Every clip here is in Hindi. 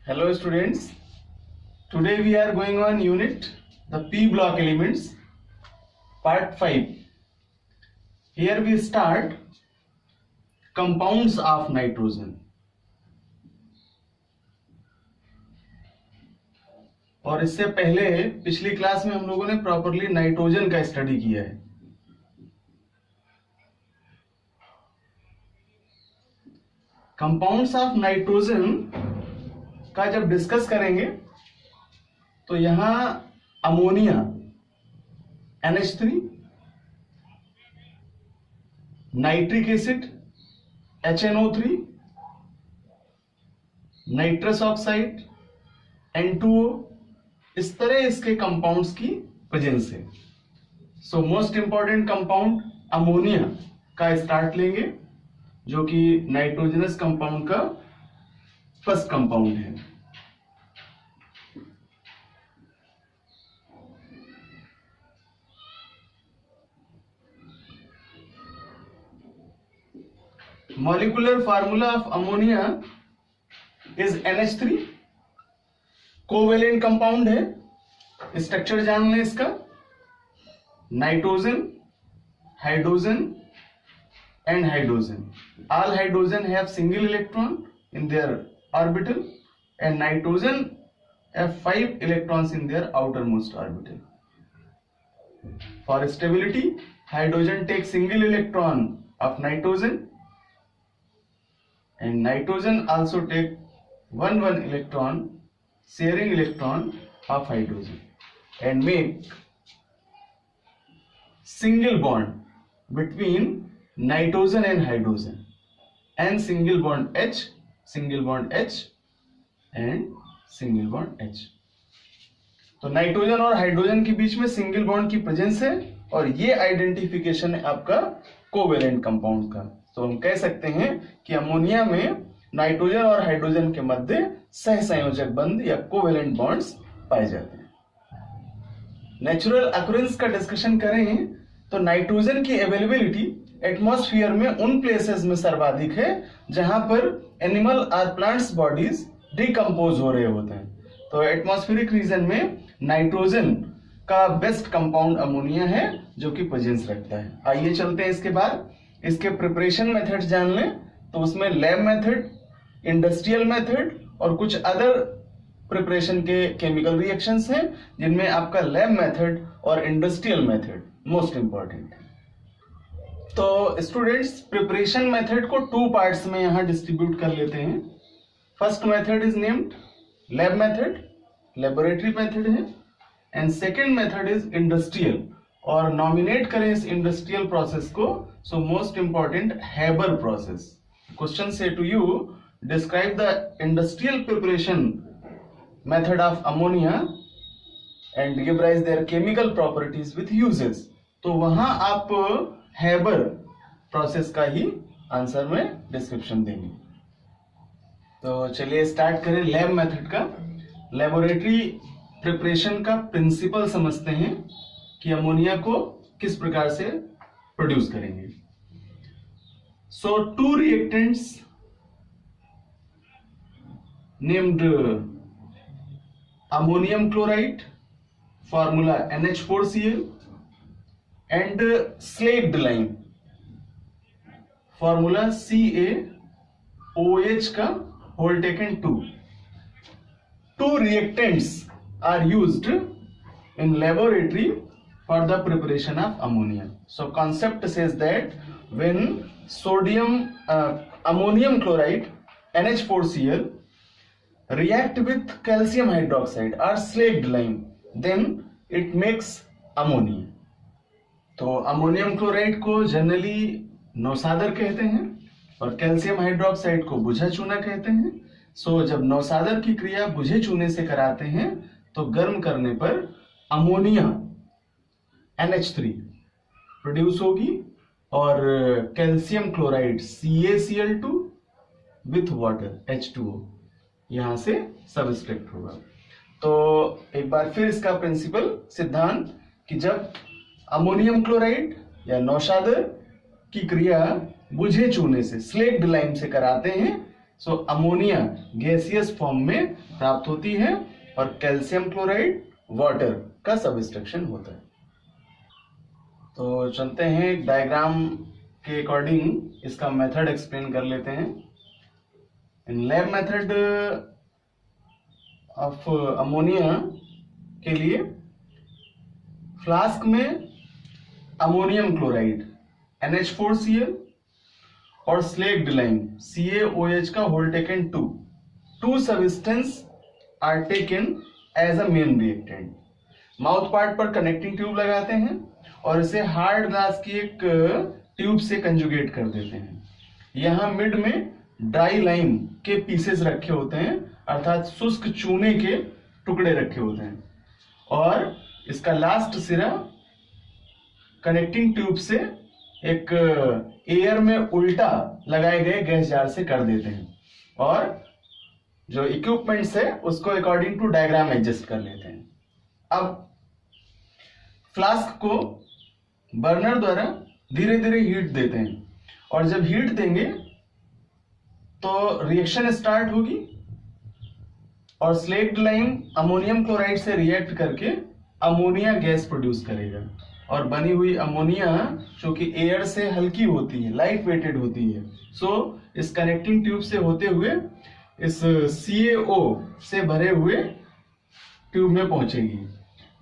Hello students, today we are going on unit the P block elements part 5. Here we start compounds of nitrogen. और इससे पहले पिछली क्लास में हम लोगों ने प्रॉपरली नाइट्रोजन का स्टडी किया है. कंपाउंड्स ऑफ नाइट्रोजन का जब डिस्कस करेंगे तो यहां ammonia NH3, nitric acid HNO3, nitrous oxide N2O, इस तरह इसके कंपाउंड्स की प्रेजेंस है. सो मोस्ट इंपॉर्टेंट कंपाउंड अमोनिया का स्टार्ट लेंगे, जो कि नाइट्रोजनस कंपाउंड का फर्स्ट कंपाउंड है. Molecular formula of ammonia is NH3. Covalent compound है. स्ट्रक्चर जान लें इसका. Nitrogen, hydrogen and hydrogen. All hydrogen have single electron in their orbital and nitrogen have 5 electrons in their outermost orbital. For stability, hydrogen takes single electron of nitrogen and nitrogen also take one electron sharing electron of hydrogen and make single bond between nitrogen and hydrogen and single bond H and single bond H. तो नाइट्रोजन और हाइड्रोजन के बीच में सिंगल बॉन्ड की प्रेजेंस है और ये आइडेंटिफिकेशन है आपका कोवेलेंट कंपाउंड का. तो हम कह सकते हैं कि अमोनिया में नाइट्रोजन और हाइड्रोजन के मध्य सहसंयोजक बंध या कोवेलेंट बॉन्ड्स पाए जाते हैं. नेचुरल अक्रेंस का डिस्कशन करें तो नाइट्रोजन की अवेलेबिलिटी एटमॉस्फेयर में उन प्लेसेस में सर्वाधिक है जहां पर एनिमल और प्लांट्स बॉडीज डिकम्पोज हो रहे होते हैं. तो एटमॉस्फेरिक रीजन में नाइट्रोजन का बेस्ट कंपाउंड अमोनिया है, जो कि प्रेजेंस रखता है. आइए चलते हैं इसके बाद. इसके प्रिपरेशन मेथड्स जान लें. तो उसमें लैब मेथड, इंडस्ट्रियल मेथड और कुछ अदर प्रिपरेशन के केमिकल रिएक्शंस हैं, जिनमें आपका लैब मेथड और इंडस्ट्रियल मेथड मोस्ट इंपॉर्टेंट है. तो स्टूडेंट्स, प्रिपरेशन मेथड को 2 पार्ट्स में यहां डिस्ट्रीब्यूट कर लेते हैं. First method is named lab method, laboratory method है. And second method is industrial. और नॉमिनेट करें इस इंडस्ट्रियल प्रोसेस को. So most important Haber process. Question से to you, describe the industrial preparation method of ammonia and give rise their chemical properties with uses. तो वहां आप हैबर प्रोसेस का ही आंसर में डिस्क्रिप्शन देंगे. तो चलिए स्टार्ट करें लैब मेथड का. लेबोरेटरी प्रिपरेशन का प्रिंसिपल समझते हैं कि अमोनिया को किस प्रकार से प्रोड्यूस करेंगे. सो 2 reactants named ammonium chloride, formula NH4Cl, and slaked lime, formula CaOH का whole taken 2. 2 reactants are used in laboratory for the preparation of ammonia. So concept says that when ammonium chloride NH4Cl react with calcium hydroxide or slaked lime, then it makes ammonia. तो अमोनियम क्लोराइड को जनरली नौसादर कहते हैं और कैल्शियम हाइड्रोक्साइड को बुझा चूना कहते हैं. सो जब नौसादर की क्रिया बुझे चूने से कराते हैं तो गर्म करने पर अमोनिया NH3 प्रोड्यूस होगी और calcium chloride CaCl2 with water H2O यहां से सबस्ट्रैक्ट होगा. तो एक बार फिर इसका प्रिंसिपल सिद्धांत कि जब अमोनियम क्लोराइड या नौशादर की क्रिया बुझे चूने से, स्लेक्ड लाइम से कराते हैं, सो अमोनिया गैसियस फॉर्म में प्राप्त होती है और कैल्शियम क्लोराइड वाटर का सबस्ट्रक्शन होता है। तो चलते हैं एक डायग्राम के अकॉर्डिंग इसका मेथड एक्सप्लेन कर लेते हैं। In lab method of ammonia के लिए फ्लास्क में अमोनियम क्लोराइड NH4Cl और स्लेक्ड लाइम CaOH का whole taken 2 substance are taken as a main reactant. Mouth part पर कनेक्टिंग ट्यूब लगाते हैं और इसे हार्ड ग्लास की एक ट्यूब से कंजुगेट कर देते हैं। यहाँ मिड में ड्राई लाइम के पीसेस रखे होते हैं, अर्थात शुष्क चूने के टुकड़े रखे होते हैं, और इसका लास्ट सिरा कनेक्टिंग ट्यूब से एक एयर में उल्टा लगाए गए गैस जार से कर देते हैं और जो इक्विपमेंट्स है उसको अकॉर्डिंग टू डायग्राम एडजस्ट कर लेते हैं। अब फ्लास्क को बर्नर द्वारा धीरे धीरे हीट देते हैं और जब हीट देंगे तो रिएक्शन स्टार्ट होगी और स्लेक्ड लाइम अमोनियम क्लोराइड से रिएक्ट करके अमोनिया गैस प्रोड्यूस करेगा और बनी हुई अमोनिया चूंकि एयर से हल्की होती है, लाइट वेटेड होती है, सो इस कनेक्टिंग ट्यूब से होते हुए इस CaO से भरे हुए ट्यूब में पहुंचेगी।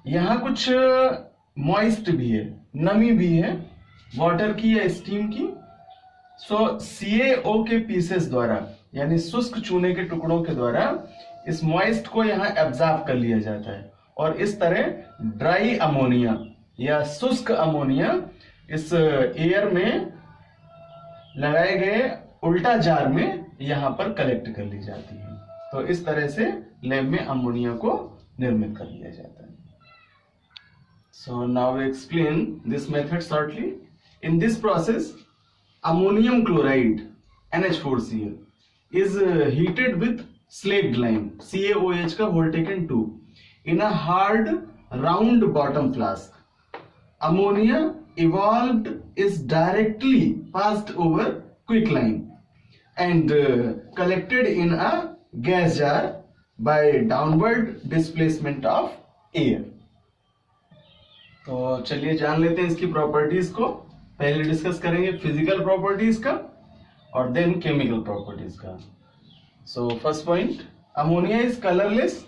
यहाँ कुछ मॉइस्ट भी है, नमी भी है वाटर की या स्टीम की। सो CaO के पीसेस द्वारा यानी शुष्क चूने के टुकड़ों के द्वारा इस मॉइस्ट को यहाँ एब्जॉर्ब कर लिया जाता है और इस तरह ड्राई अमोनिया या शुष्क अमोनिया इस एयर में लगाए गए उल्टा जार में यहाँ पर कलेक्ट कर ली जाती है। तो इस तरह से लैब में अमोनिया को निर्मित कर लिया जाता है। So now we explain this method shortly. In this process ammonium chloride NH4Cl is heated with slaked lime CaOH का whole taken 2 in a hard round bottom flask. Ammonia evolved is directly passed over quicklime and collected in a gas jar by downward displacement of air. तो चलिए जान लेते हैं इसकी प्रॉपर्टीज को। पहले डिस्कस करेंगे फिजिकल प्रॉपर्टीज का और देन केमिकल प्रॉपर्टीज का। So first point, ammonia is colourless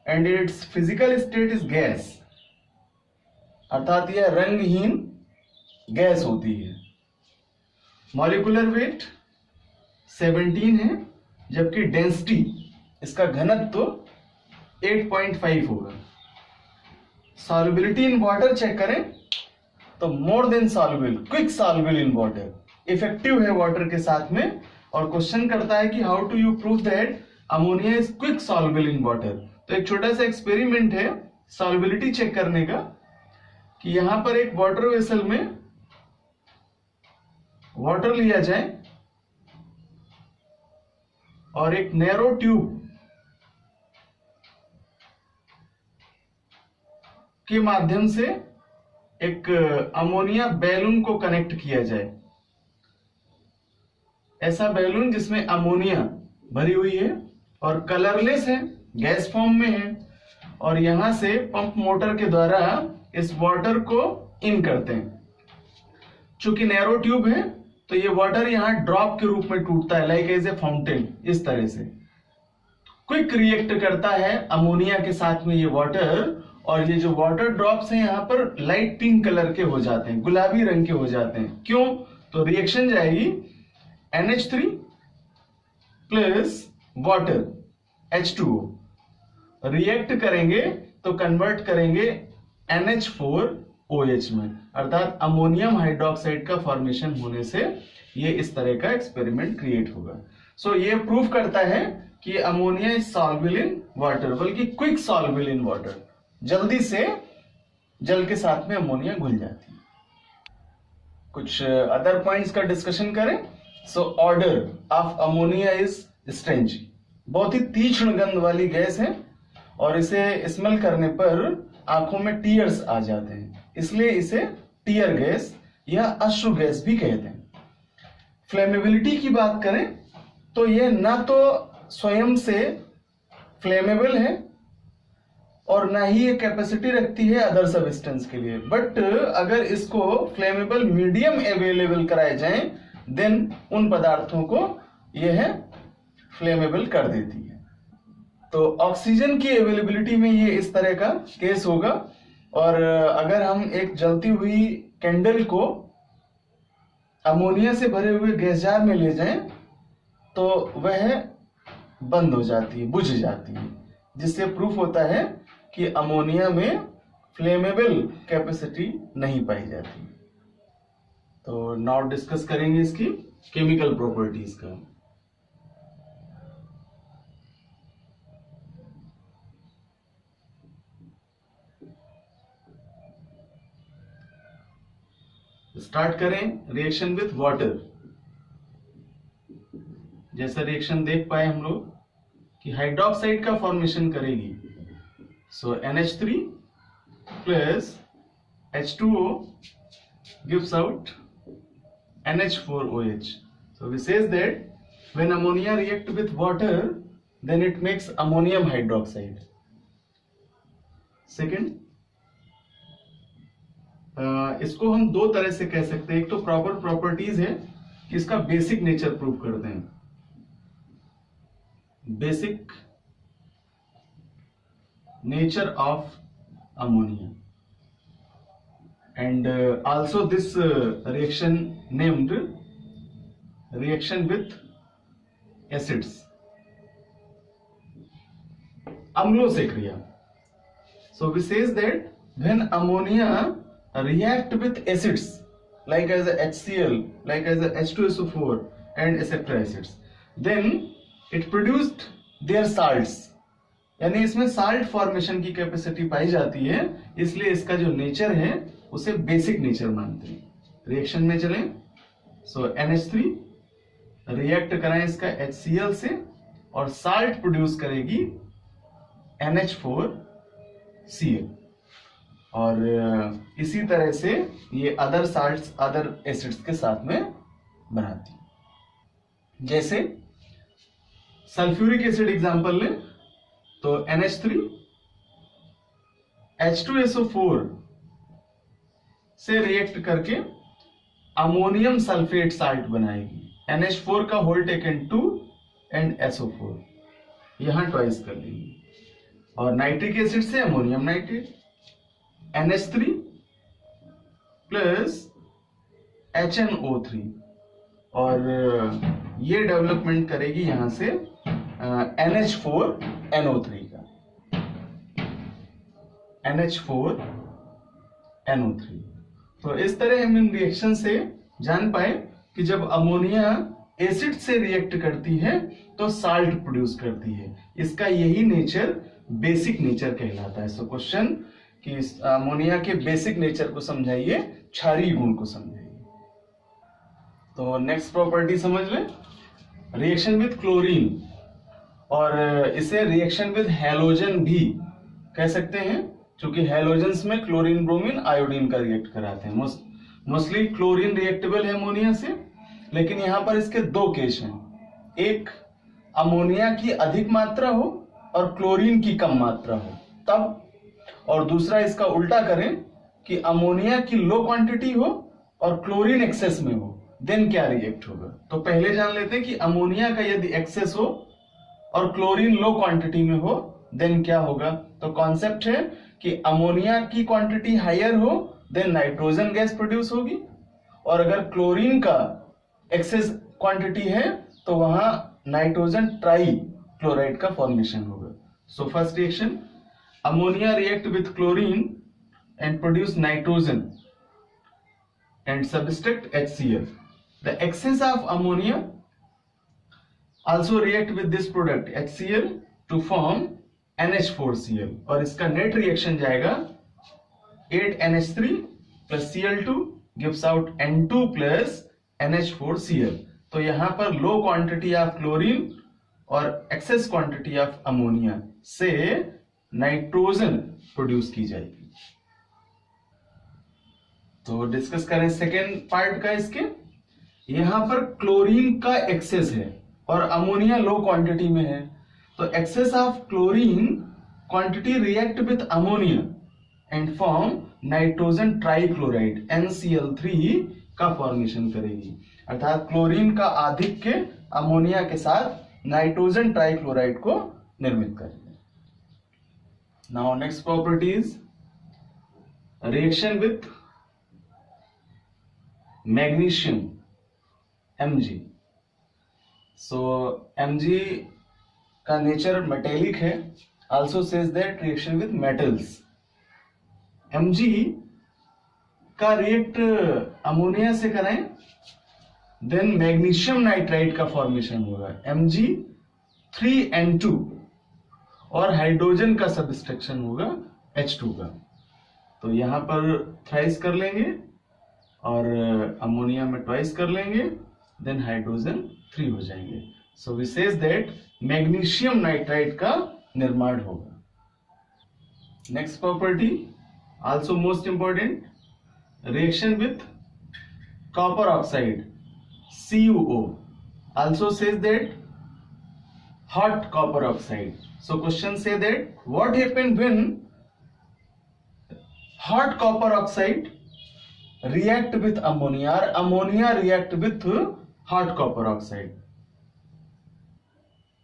and it's physical state is gas, अर्थात यह रंगहीन गैस होती है। मॉलिक्यूलर वेट 17 है जबकि डेंसिटी इसका घनत्व 8.5 होगा। सॉल्युबिलिटी इन वाटर चेक करें तो more than soluble, quick soluble in water, effective है वाटर के साथ में। और क्वेश्चन करता है कि how to you prove that ammonia is quick soluble in water. तो एक छोटा सा एक्सपेरिमेंट है सॉल्युबिलिटी चेक करने का कि यहां पर एक वाटर वेसल में वाटर लिया जाए और एक नैरो ट्यूब के माध्यम से एक अमोनिया बैलून को कनेक्ट किया जाए। ऐसा बैलून जिसमें अमोनिया भरी हुई है और कलरलेस है, गैस फॉर्म में है, और यहां से पंप मोटर के द्वारा इस वाटर को इन करते हैं। चूंकि नैरो ट्यूब है तो ये वाटर यहां ड्रॉप के रूप में टूटता है, लाइक एज ए फाउंटेन। इस तरह से क्विक रिएक्ट करता है अमोनिया के साथ में ये वाटर, और ये जो वाटर ड्रॉप्स हैं यहाँ पर लाइट पिंक कलर के हो जाते हैं, गुलाबी रंग के हो जाते हैं। क्यों? तो रिएक्शन जाएगी NH3 plus water H2O, react करेंगे तो कन्वर्ट करेंगे NH4OH में, अर्थात अमोनियम हाइड्रोक्साइड का फॉर्मेशन होने से ये इस तरह का एक्सपेरिमेंट क्रिएट होगा। सो ये प्रूव करता है कि ammonia is soluble in water, बल्कि क्विक सॉल्युबल इन वाटर, जल्दी से जल के साथ में अमोनिया घुल जाती है। कुछ अदर पॉइंट्स का डिस्कशन करें। So order of ammonia is strange, बहुत ही तीक्ष्ण गंध वाली गैस है और इसे स्मेल करने पर आंखों में टीयर्स आ जाते हैं, इसलिए इसे टीयर गैस या अश्रु गैस भी कहते हैं। फ्लेमेबिलिटी की बात करें तो ये ना तो स्वयं से फ्लेमेबल है और ना ही ये कैपेसिटी रखती है अदर सब्सटेंस के लिए, बट अगर इसको फ्लेमेबल मीडियम अवेलेबल कराए जाएं देन उन पदार्थों को यह फ्लेमेबल कर देती है। तो ऑक्सीजन की अवेलेबिलिटी में ये इस तरह का केस होगा। और अगर हम एक जलती हुई कैंडल को अमोनिया से भरे हुए गैस जार में ले जाएं तो वह बंद हो जाती है, बुझ जाती है, जिससे प्रूफ होता है कि अमोनिया में फ्लेमेबल कैपेसिटी नहीं पाई जाती। तो नाउ डिस्कस करेंगे इसकी केमिकल प्रॉपर्टीज का। स्टार्ट करें रिएक्शन विथ वाटर। जैसा रिएक्शन देख पाए हम लोग कि हाइड्रोक्साइड का फॉर्मेशन करेगी। सो NH3 plus H2O gives out NH4OH. So we says that when ammonia react with water, then it makes ammonium hydroxide. Second, इसको हम दो तरह से कह सकते हैं। एक तो प्रॉपर प्रॉपर्टीज है कि इसका बेसिक नेचर प्रूव करते हैं, basic nature of ammonia, and also this reaction named reaction with acids, अम्लों से क्रिया। So we says that when ammonia react with acids like as a HCl, like as a H2SO4 and etc acids, then it produced their salts, यानी इसमें साल्ट फॉर्मेशन की कैपेसिटी पाई जाती है, इसलिए इसका जो नेचर है उसे बेसिक नेचर मानते हैं। रिएक्शन में चलें। सो NH3 रिएक्ट कराएं इसका HCl से और साल्ट प्रोड्यूस करेगी NH4Cl, और इसी तरह से ये अदर साल्ट्स अदर एसिड्स के साथ में बनाती है। जैसे सल्फ्यूरिक एसिड एग्जांपल लें तो NH3 H2SO4 से रिएक्ट करके अमोनियम सल्फेट साल्ट बनाएगी। NH4 का होल टेकन 2 एंड SO4 यहां ट्वाइस कर लेंगे, और नाइट्रिक एसिड से ammonium nitrate NH3 plus HNO3, और ये डेवलपमेंट करेगी यहां से NH4NO3 का, NH4NO3। तो इस तरह हम इन रिएक्शन से जान पाए कि जब अमोनिया एसिड से रिएक्ट करती है तो साल्ट प्रोड्यूस करती है। इसका यही नेचर बेसिक नेचर कहलाता है। सो क्वेश्चन कि अमोनिया के बेसिक नेचर को समझाइए, क्षारीय गुण को समझाइए। तो नेक्स्ट प्रॉपर्टी समझ लें, रिएक्शन विथ क्लोरीन, और इसे रिएक्शन विद हैलोजन भी कह सकते हैं, क्योंकि हैलोजेंस में क्लोरीन ब्रोमीन आयोडीन का रिएक्ट कराते हैं। मोस्टली क्लोरीन रिएक्टेबल है अमोनिया से, लेकिन यहां पर इसके दो केस हैं। एक अमोनिया की अधिक मात्रा हो और क्लोरीन की कम मात्रा हो तब, और दूसरा इसका उल्टा करें कि अमोनिया की लो क्वांटिटी हो और क्लोरीन एक्सेस में हो, देन क्या रिएक्ट होगा। तो पहले जान लेते हैं कि अमोनिया का यदि एक्सेस हो और क्लोरीन लो क्वांटिटी में हो देन क्या होगा। तो कॉन्सेप्ट है कि अमोनिया की क्वांटिटी हायर हो देन नाइट्रोजन गैस प्रोड्यूस होगी, और अगर क्लोरीन का एक्सेस क्वांटिटी है तो वहां नाइट्रोजन ट्राई क्लोराइड का फॉर्मेशन होगा। So first reaction, ammonia react with chlorine and produce nitrogen and subtract HCl. The excess of ammonia also react with this product HCl to form NH4Cl, और इसका नेट रिएक्शन जाएगा 8NH3 plus Cl2 gives out N2 plus NH4Cl। तो यहां पर लो क्वांटिटी ऑफ क्लोरीन और एक्सेस क्वांटिटी ऑफ अमोनिया से नाइट्रोजन प्रोड्यूस की जाएगी। तो डिस्कस करें सेकेंड पार्ट का। इसके यहां पर क्लोरीन का एक्सेस है और अमोनिया लो क्वांटिटी में है, तो excess of chlorine quantity react with ammonia and form nitrogen trichloride NCl3 का फॉर्मेशन करेगी। अर्थात क्लोरीन का आधिक्य अमोनिया के साथ नाइट्रोजन ट्राइक्लोराइड को निर्मित करेगी। Now next property is reaction with magnesium Mg। So Mg का नेचर मेटेलिक है, also says that reaction with metals. Mg का रिएक्ट अमोनिया से करें देन मैग्नीशियम नाइट्राइड का फॉर्मेशन होगा Mg3N2 और हाइड्रोजन का सबस्ट्रक्शन होगा H2 का। तो यहां पर थ्राइस कर लेंगे और अमोनिया में ट्वाइस कर लेंगे, देन हाइड्रोजन 3 हो जाएंगे। So we says that magnesium nitride का निर्माण होगा। Next property also most important, reaction with copper oxide CuO also says that hot copper oxide. So question say that what happened when hot copper oxide react with ammonia or ammonia react with hot copper oxide?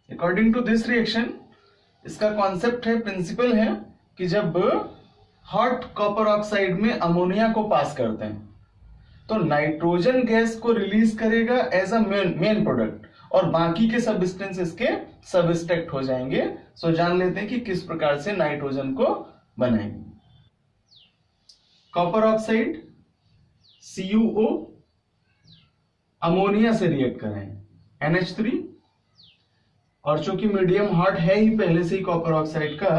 According to this reaction, इसका कॉन्सेप्ट है, प्रिंसिपल है कि जब हॉट कॉपर ऑक्साइड में अमोनिया को पास करते हैं तो नाइट्रोजन गैस को रिलीज करेगा एज अ मेन प्रोडक्ट और बाकी के सबस्टेंस इसके सबस्ट्रैक्ट हो जाएंगे। सो जान लेते हैं कि किस प्रकार से नाइट्रोजन को बनाएंगे। कॉपर ऑक्साइड CuO अमोनिया से रिएक्ट करें NH3 और चूंकि मीडियम हॉट है ही पहले से ही कॉपर ऑक्साइड का,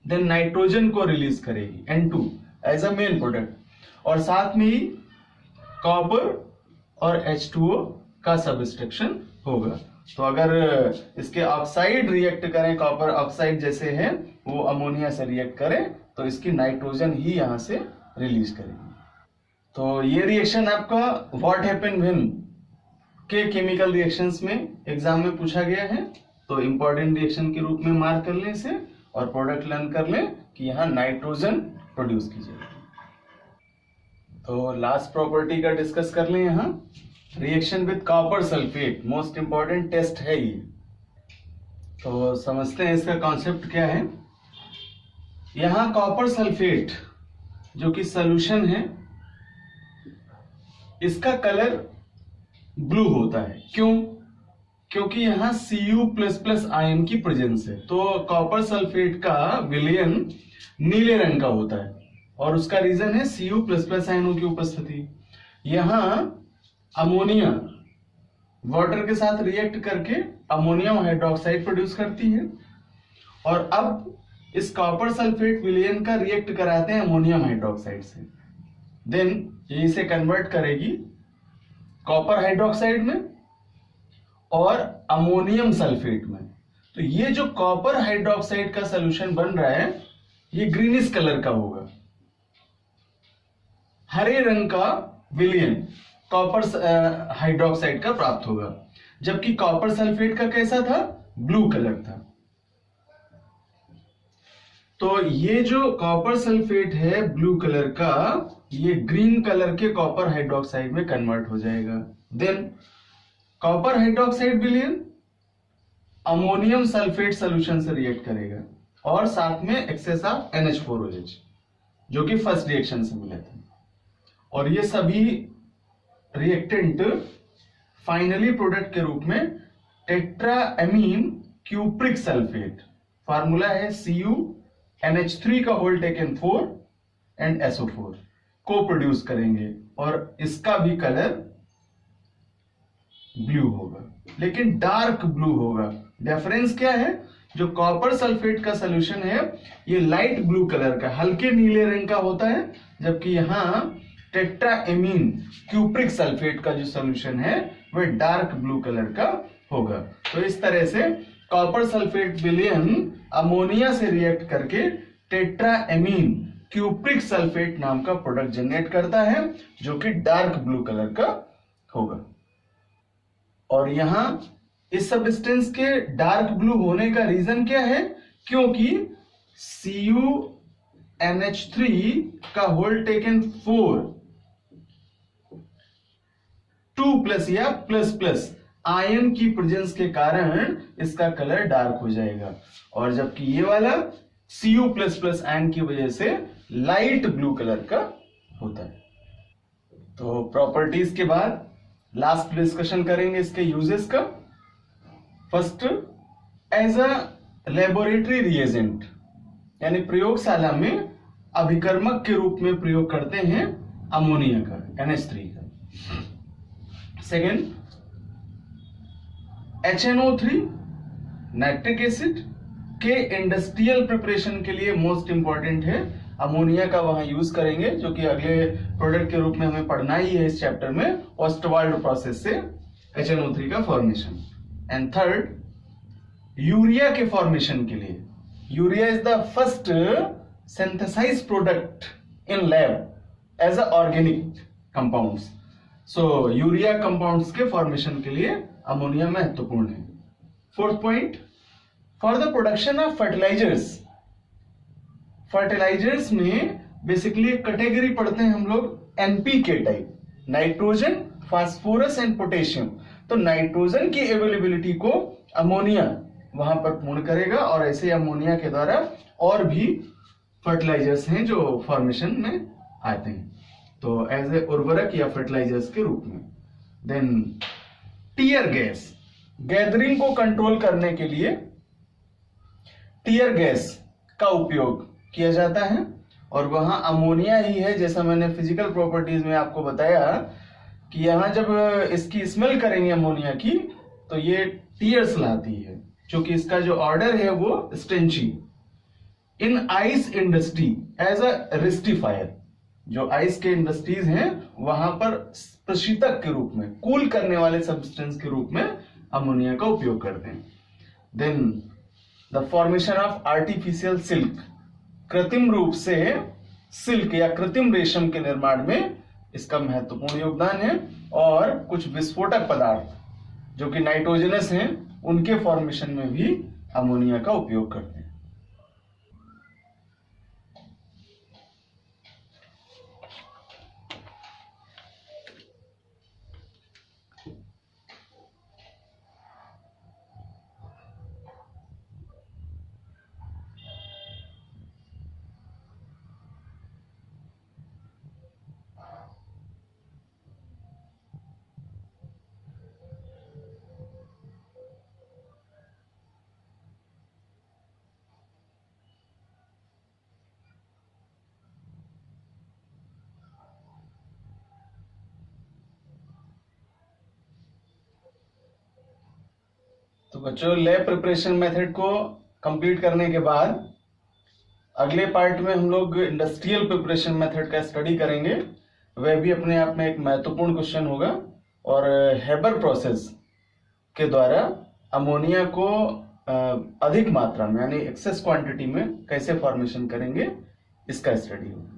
देन नाइट्रोजन को रिलीज करेगी N2 as a main product और साथ में ही कॉपर और H2O का सबस्ट्रक्शन होगा। तो अगर इसके ऑक्साइड रिएक्ट करें, कॉपर ऑक्साइड जैसे है वो अमोनिया से रिएक्ट करें तो इसकी नाइट्रोजन ही यहां से रिलीज करेगी। तो ये रिएक्शन आपका व्हाट हैपन व्हेन के केमिकल रिएक्शंस में एग्जाम में पूछा गया है, तो इंपॉर्टेंट रिएक्शन के रूप में मार्क कर लें इसे और प्रोडक्ट लर्न कर लें कि यहां नाइट्रोजन प्रोड्यूस की जाएगी। तो लास्ट प्रॉपर्टी का डिस्कस कर लें यहां, reaction with copper sulphate, most important test है ये। तो समझते हैं इसका कॉन्सेप्ट क्या है। यहां कॉपर सल्फेट जो कि सॉल्यूशन है, इसका कलर ब्लू होता है। क्यों? क्योंकि यहां Cu++ आयन की प्रेजेंस है। तो कॉपर सल्फेट का विलयन नीले रंग का होता है और उसका रीजन है Cu++ आयनों की उपस्थिति। यहां अमोनिया वाटर के साथ रिएक्ट करके अमोनियम हाइड्रोक्साइड प्रोड्यूस करती है और अब इस कॉपर सल्फेट विलयन का रिएक्ट कराते हैं अमोनियम हाइड्रोक्साइड से, देन ये इसे कन्वर्ट करेगी कॉपर हाइड्रोक्साइड में और अमोनियम सल्फेट में। तो ये जो कॉपर हाइड्रोक्साइड का सॉल्यूशन बन रहा है ये ग्रीनिश कलर का होगा, हरे रंग का विलयन कॉपर हाइड्रोक्साइड का प्राप्त होगा, जबकि कॉपर सल्फेट का कैसा था? ब्लू कलर था। तो ये जो कॉपर सल्फेट है ब्लू कलर का, ये ग्रीन कलर के कॉपर हाइड्रोक्साइड में कन्वर्ट हो जाएगा। देन कॉपर हाइड्रोक्साइड विलयन अमोनियम सल्फेट सॉल्यूशन से रिएक्ट करेगा और साथ में एक्सेस ऑफ NH4OH जो कि फर्स्ट रिएक्शन से मिले थे, और ये सभी रिएक्टेंट फाइनली प्रोडक्ट के रूप में टेट्राएमीन क्यूप्रिक सल्फेट, फार्मूला है CuNH3 का होल टेकन 4 एंड SO4 को प्रोड्यूस करेंगे और इसका भी कलर ब्लू होगा, लेकिन डार्क ब्लू होगा। डिफरेंस क्या है? जो कॉपर सल्फेट का सॉल्यूशन है ये लाइट ब्लू कलर का, हल्के नीले रंग का होता है, जबकि यहां टेट्राएमीन क्यूप्रिक सल्फेट का जो सॉल्यूशन है वह डार्क ब्लू कलर का होगा। तो इस तरह से कॉपर सल्फेट विलयन अमोनिया से रिएक्ट करके टेट्राएमीन क्यूप्रिक सल्फेट नाम का प्रोडक्ट जनरेट करता है जो कि डार्क ब्लू कलर का होगा। और यहां इस सब्सटेंस के डार्क ब्लू होने का रीजन क्या है? क्योंकि CuNH3 का होल टेकन 4 2+ या प्लस आयन की प्रेजेंस के कारण इसका कलर डार्क हो जाएगा, और जबकि ये वाला Cu++ आयन की वजह से लाइट ब्लू कलर का होता है। तो प्रॉपर्टीज के बाद लास्ट डिस्कशन करेंगे इसके यूजेस का। First, as a laboratory reagent, यानी प्रयोगशाला में अभिकर्मक के रूप में प्रयोग करते हैं अमोनिया का, NH3 का। सेकेंड, HNO3 नाइट्रिक एसिड के इंडस्ट्रियल प्रिपरेशन के लिए मोस्ट इंपॉर्टेंट है। अमोनिया का वहां यूज करेंगे, जो कि अगले प्रोडक्ट के रूप में हमें पढ़ना ही है इस चैप्टर में, ऑस्टवाल्ड प्रोसेस से HNO3 का फॉर्मेशन। एंड थर्ड, यूरिया के फॉर्मेशन के लिए, urea is the first synthesise product in lab as a organic compounds. So urea compounds के फॉर्मेशन के लिए अमोनिया महत्वपूर्ण है। Fourth point, for the production of fertilisers, fertilisers में बेसिकली कैटेगरी पढ़ते हैं हम लोग NPK type, nitrogen, phosphorus and potassium. तो नाइट्रोजन की अवेलेबिलिटी को अमोनिया वहां पर पूर्ण करेगा, और ऐसे अमोनिया के द्वारा और भी फर्टिलाइजर्स हैं जो फॉर्मेशन में आते हैं, तो एज ए उर्वरक या फर्टिलाइजर्स के रूप में। देन टीयर गैस, गैदरिंग को कंट्रोल करने के लिए टीयर गैस का उपयोग किया जाता है, और वहां अमोनिया ही है, जैसा मैंने फिजिकल प्रॉपर्टीज में आपको बताया कि यहां जब इसकी स्मेल करेंगे अमोनिया की तो ये टीयर्स लाती है, क्योंकि इसका जो ऑर्डर है वो स्टेंची। इन आइस इंडस्ट्री एज अ रेस्टिफायर, जो आइस के इंडस्ट्रीज हैं वहां पर प्रशीतक के रूप में, कूल करने वाले सब्सटेंस के रूप में अमोनिया का उपयोग करते हैं। Then the formation of artificial silk, कृत्रिम रूप से सिल्क या कृत्रिम रेशम के निर्माण में इसका महत्वपूर्ण योगदान है, और कुछ विस्फोटक पदार्थ जो कि नाइट्रोजनस हैं उनके फॉर्मेशन में भी अमोनिया का उपयोग करते हैं। तो बच्चों, लैब प्रिपरेशन मेथड को कंप्लीट करने के बाद अगले पार्ट में हम लोग इंडस्ट्रियल प्रिपरेशन मेथड का स्टडी करेंगे। वह भी अपने आप में एक महत्वपूर्ण क्वेश्चन होगा, और हेबर प्रोसेस के द्वारा अमोनिया को अधिक मात्रा में यानी एक्सेस क्वांटिटी में कैसे फॉर्मेशन करेंगे, इसका स्टडी होगा।